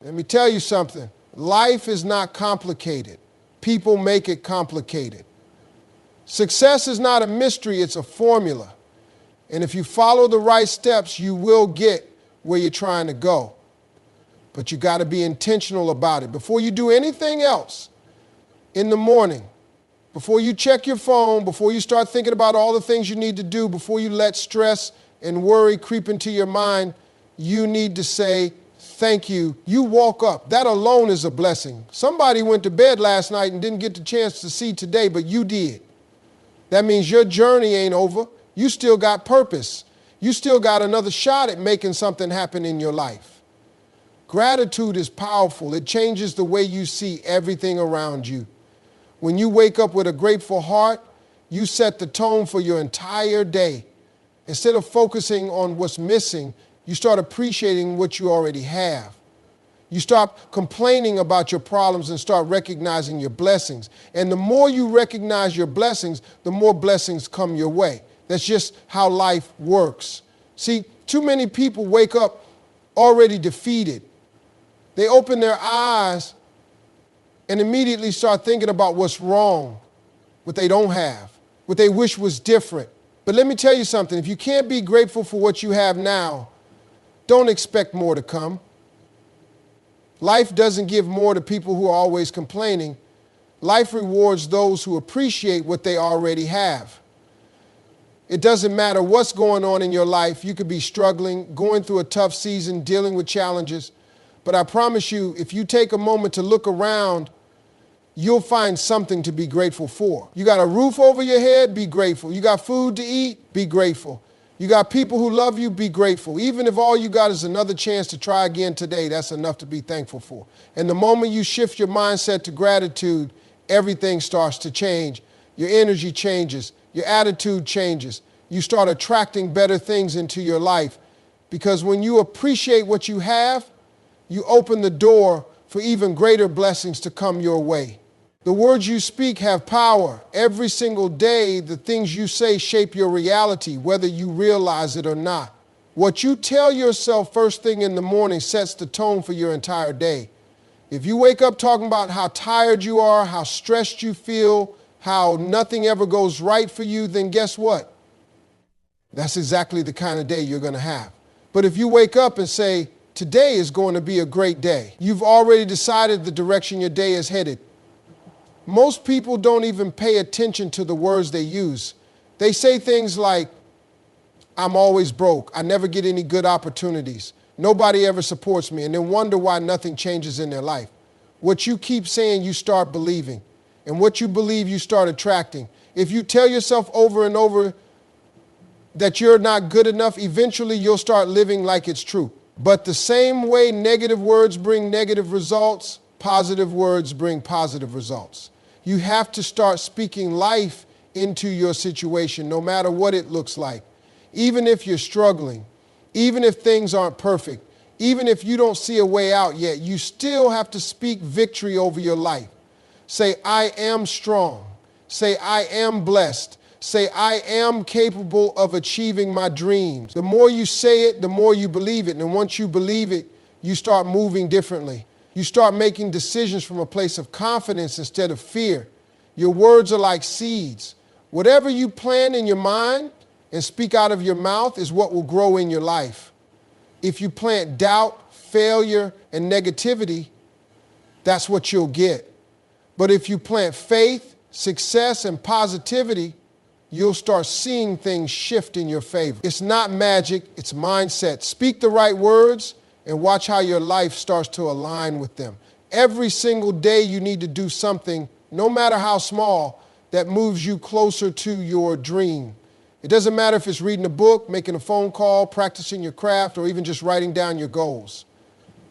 Let me tell you something. Life is not complicated. People make it complicated. Success is not a mystery, it's a formula. And if you follow the right steps, you will get where you're trying to go. But you got to be intentional about it. Before you do anything else in the morning, before you check your phone, before you start thinking about all the things you need to do, before you let stress and worry creep into your mind, you need to say, thank you. You woke up. That alone is a blessing. Somebody went to bed last night and didn't get the chance to see today, but you did. That means your journey ain't over. You still got purpose. You still got another shot at making something happen in your life. Gratitude is powerful. It changes the way you see everything around you. When you wake up with a grateful heart, you set the tone for your entire day. Instead of focusing on what's missing, you start appreciating what you already have. You stop complaining about your problems and start recognizing your blessings. And the more you recognize your blessings, the more blessings come your way. That's just how life works. See, too many people wake up already defeated. They open their eyes and immediately start thinking about what's wrong, what they don't have, what they wish was different. But let me tell you something. If you can't be grateful for what you have now, don't expect more to come. Life doesn't give more to people who are always complaining. Life rewards those who appreciate what they already have. It doesn't matter what's going on in your life. You could be struggling, going through a tough season, dealing with challenges. But I promise you, if you take a moment to look around, you'll find something to be grateful for. You got a roof over your head, be grateful. You got food to eat, be grateful. You got people who love you, be grateful. Even if all you got is another chance to try again today, that's enough to be thankful for. And the moment you shift your mindset to gratitude, everything starts to change. Your energy changes. Your attitude changes. You start attracting better things into your life. Because when you appreciate what you have, you open the door for even greater blessings to come your way. The words you speak have power. Every single day, the things you say shape your reality, whether you realize it or not. What you tell yourself first thing in the morning sets the tone for your entire day. If you wake up talking about how tired you are, how stressed you feel, how nothing ever goes right for you, then guess what? That's exactly the kind of day you're going to have. But if you wake up and say, today is going to be a great day, you've already decided the direction your day is headed. Most people don't even pay attention to the words they use. They say things like, I'm always broke. I never get any good opportunities. Nobody ever supports me, and then wonder why nothing changes in their life. What you keep saying, you start believing. And what you believe, you start attracting. If you tell yourself over and over that you're not good enough, eventually you'll start living like it's true. But the same way negative words bring negative results, positive words bring positive results. You have to start speaking life into your situation, no matter what it looks like. Even if you're struggling, even if things aren't perfect, even if you don't see a way out yet, you still have to speak victory over your life. Say, I am strong. Say, I am blessed. Say, I am capable of achieving my dreams. The more you say it, the more you believe it. And once you believe it, you start moving differently. You start making decisions from a place of confidence instead of fear. Your words are like seeds. Whatever you plant in your mind and speak out of your mouth is what will grow in your life. If you plant doubt, failure, and negativity, that's what you'll get. But if you plant faith, success, and positivity, you'll start seeing things shift in your favor. It's not magic, it's mindset. Speak the right words and watch how your life starts to align with them. Every single day you need to do something, no matter how small, that moves you closer to your dream. It doesn't matter if it's reading a book, making a phone call, practicing your craft, or even just writing down your goals.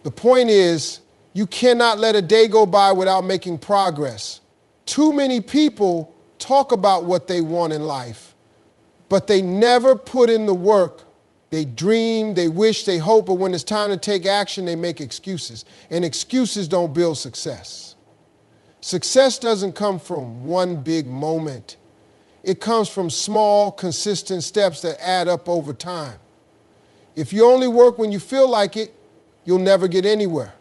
The point is, you cannot let a day go by without making progress. Too many people talk about what they want in life, but they never put in the work. They dream, they wish, they hope, but when it's time to take action, they make excuses. And excuses don't build success. Success doesn't come from one big moment. It comes from small, consistent steps that add up over time. If you only work when you feel like it, you'll never get anywhere.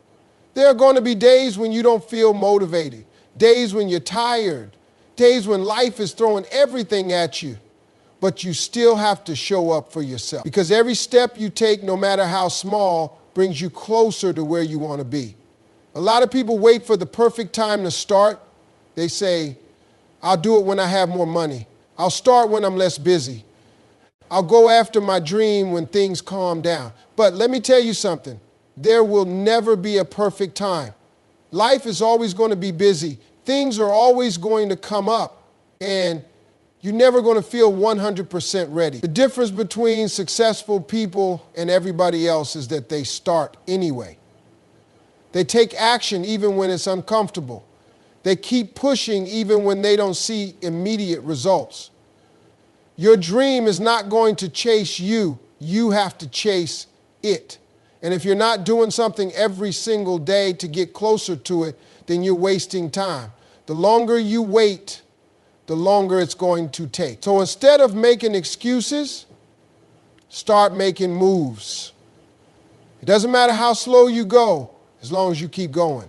There are going to be days when you don't feel motivated, days when you're tired, days when life is throwing everything at you, but you still have to show up for yourself. Because every step you take, no matter how small, brings you closer to where you want to be. A lot of people wait for the perfect time to start. They say, I'll do it when I have more money. I'll start when I'm less busy. I'll go after my dream when things calm down. But let me tell you something. There will never be a perfect time. Life is always going to be busy. Things are always going to come up, and you're never going to feel 100% ready. The difference between successful people and everybody else is that they start anyway. They take action even when it's uncomfortable. They keep pushing even when they don't see immediate results. Your dream is not going to chase you. You have to chase it. And if you're not doing something every single day to get closer to it, then you're wasting time. The longer you wait, the longer it's going to take. So instead of making excuses, start making moves. It doesn't matter how slow you go, as long as you keep going.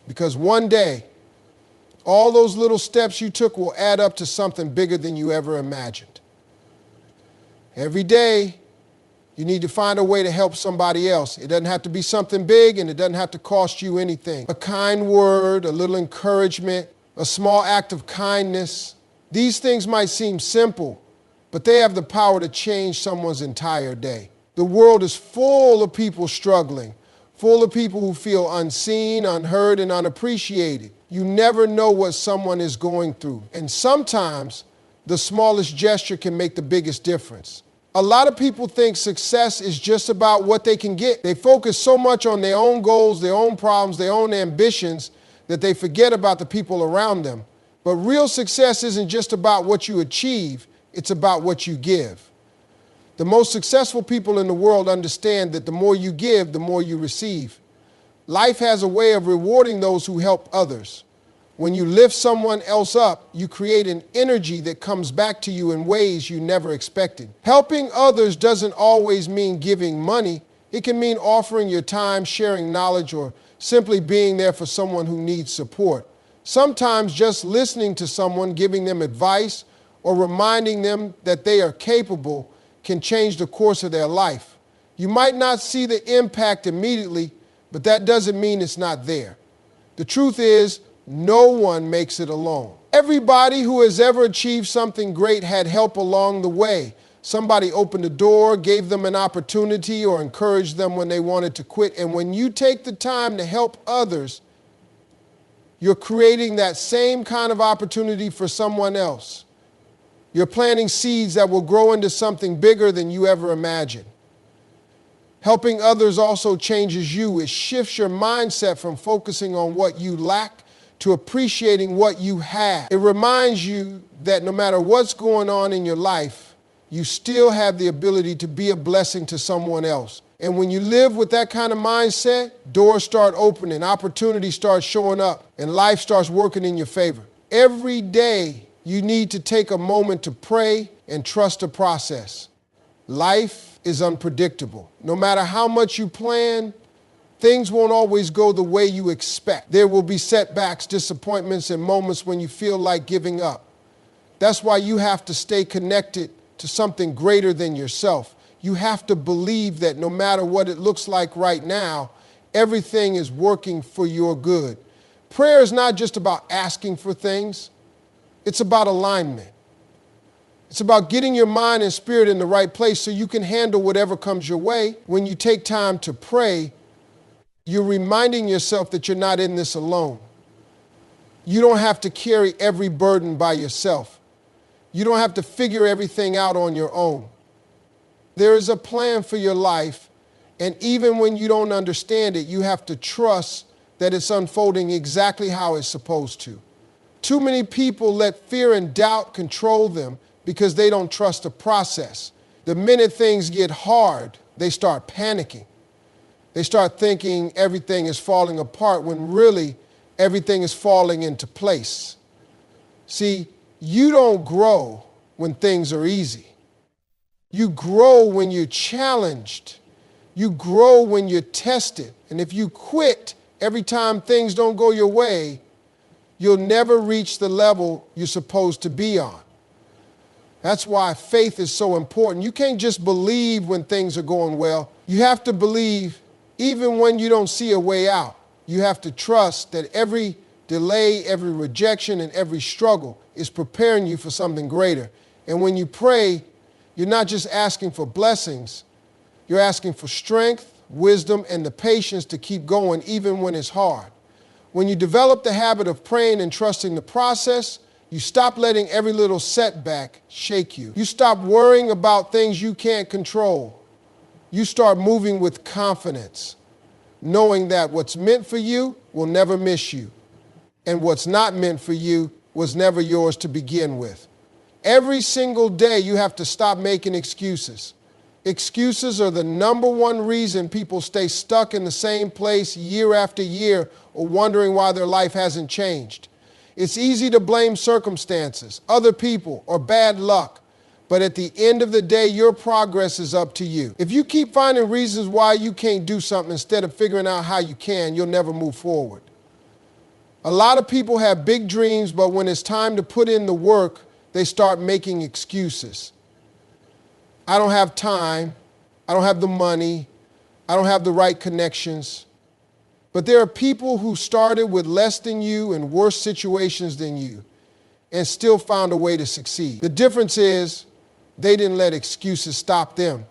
Because one day, all those little steps you took will add up to something bigger than you ever imagined. Every day, you need to find a way to help somebody else. It doesn't have to be something big, and it doesn't have to cost you anything. A kind word, a little encouragement, a small act of kindness. These things might seem simple, but they have the power to change someone's entire day. The world is full of people struggling, full of people who feel unseen, unheard, and unappreciated. You never know what someone is going through, and sometimes the smallest gesture can make the biggest difference. A lot of people think success is just about what they can get. They focus so much on their own goals, their own problems, their own ambitions, that they forget about the people around them. But real success isn't just about what you achieve, it's about what you give. The most successful people in the world understand that the more you give, the more you receive. Life has a way of rewarding those who help others. When you lift someone else up, you create an energy that comes back to you in ways you never expected. Helping others doesn't always mean giving money. It can mean offering your time, sharing knowledge, or simply being there for someone who needs support. Sometimes just listening to someone, giving them advice, or reminding them that they are capable can change the course of their life. You might not see the impact immediately, but that doesn't mean it's not there. The truth is, no one makes it alone. Everybody who has ever achieved something great had help along the way. Somebody opened the door, gave them an opportunity, or encouraged them when they wanted to quit. And when you take the time to help others, you're creating that same kind of opportunity for someone else. You're planting seeds that will grow into something bigger than you ever imagined. Helping others also changes you. It shifts your mindset from focusing on what you lack to appreciating what you have. It reminds you that no matter what's going on in your life, you still have the ability to be a blessing to someone else. And when you live with that kind of mindset, doors start opening, opportunities start showing up, and life starts working in your favor. Every day, you need to take a moment to pray and trust the process. Life is unpredictable. No matter how much you plan, things won't always go the way you expect. There will be setbacks, disappointments, and moments when you feel like giving up. That's why you have to stay connected to something greater than yourself. You have to believe that no matter what it looks like right now, everything is working for your good. Prayer is not just about asking for things. It's about alignment. It's about getting your mind and spirit in the right place so you can handle whatever comes your way. When you take time to pray, you're reminding yourself that you're not in this alone. You don't have to carry every burden by yourself. You don't have to figure everything out on your own. There is a plan for your life, and even when you don't understand it, you have to trust that it's unfolding exactly how it's supposed to. Too many people let fear and doubt control them because they don't trust the process. The minute things get hard, they start panicking. They start thinking everything is falling apart when really everything is falling into place. See, you don't grow when things are easy. You grow when you're challenged. You grow when you're tested. And if you quit every time things don't go your way, you'll never reach the level you're supposed to be on. That's why faith is so important. You can't just believe when things are going well. You have to believe even when you don't see a way out. You have to trust that every delay, every rejection, and every struggle is preparing you for something greater. And when you pray, you're not just asking for blessings, you're asking for strength, wisdom, and the patience to keep going even when it's hard. When you develop the habit of praying and trusting the process, you stop letting every little setback shake you. You stop worrying about things you can't control. You start moving with confidence, knowing that what's meant for you will never miss you, and what's not meant for you was never yours to begin with. Every single day you have to stop making excuses. Excuses are the number one reason people stay stuck in the same place year after year or wondering why their life hasn't changed. It's easy to blame circumstances, other people, or bad luck. But at the end of the day, your progress is up to you. If you keep finding reasons why you can't do something instead of figuring out how you can, you'll never move forward. A lot of people have big dreams, but when it's time to put in the work, they start making excuses. I don't have time. I don't have the money. I don't have the right connections. But there are people who started with less than you and worse situations than you and still found a way to succeed. The difference is they didn't let excuses stop them.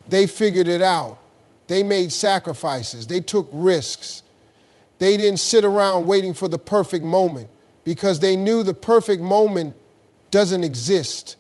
They figured it out. They made sacrifices. They took risks. They didn't sit around waiting for the perfect moment because they knew the perfect moment doesn't exist.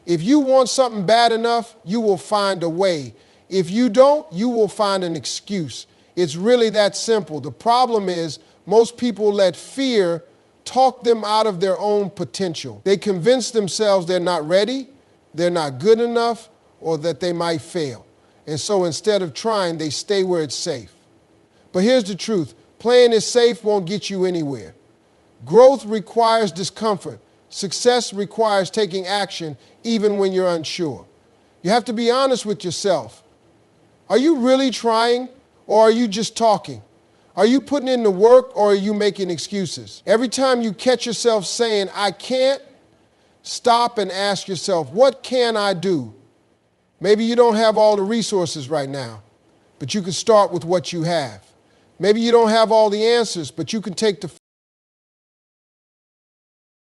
If you want something bad enough, you will find a way. If you don't, you will find an excuse. It's really that simple. The problem is most people let fear talk them out of their own potential. They convince themselves they're not ready, they're not good enough, or that they might fail. And so instead of trying, they stay where it's safe. But here's the truth. Playing it safe won't get you anywhere. Growth requires discomfort. Success requires taking action even when you're unsure. You have to be honest with yourself. Are you really trying, or are you just talking? Are you putting in the work, or are you making excuses? Every time you catch yourself saying, I can't, stop and ask yourself, what can I do? Maybe you don't have all the resources right now, but you can start with what you have. Maybe you don't have all the answers, but you can take the